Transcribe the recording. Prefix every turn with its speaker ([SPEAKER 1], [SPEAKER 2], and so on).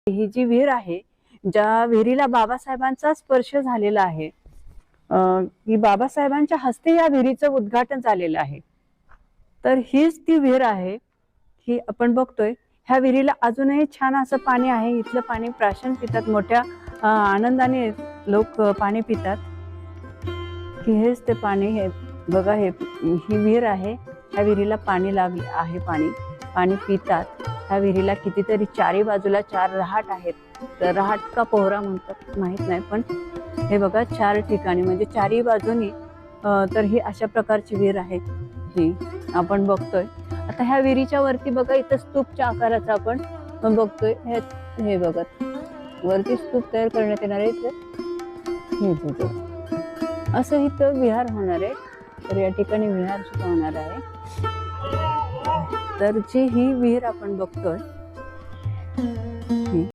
[SPEAKER 1] ही जी विहीर आहे, ज्या विहिरीला बाबासाहेबांचा स्पर्श झालेला आहे, की बाबासाहेबांच्या हस्ते या विहिरीचं उद्घाटन झालेलं आहे. तर हीच ती विहीर आहे ही आपण बघतोय. ह्या विहिरीला अजूनही छान असं पाणी आहे. इथलं पाणी प्राशन पितात, मोठ्या आनंदाने लोक पाणी पितात. की हेच ते पाणी, हे बघा, ही विहीर आहे. ह्या विहिरीला पाणी लागले आहे, पाणी पितात. ह्या विहिरीला कितीतरी चारी बाजूला 4 रहाट आहेत. तर रहाट का पोहरा म्हणतात माहित नाही, पण हे बघा 4 ठिकाणी म्हणजे 4ही बाजूनी तर ही अशा प्रकारची विहीर आहे ही आपण बघतोय. आता ह्या विहिरीच्या वरती बघा, इथं स्तूपच्या आकाराचा आपण बघतोय. हे बघा, वरती स्तूप तयार करण्यात येणार आहे. हे बघा, असं इथं विहार होणार आहे. तर या ठिकाणी विहार सुद्धा होणार आहे. तर जी ही विहीर आपण बघतोय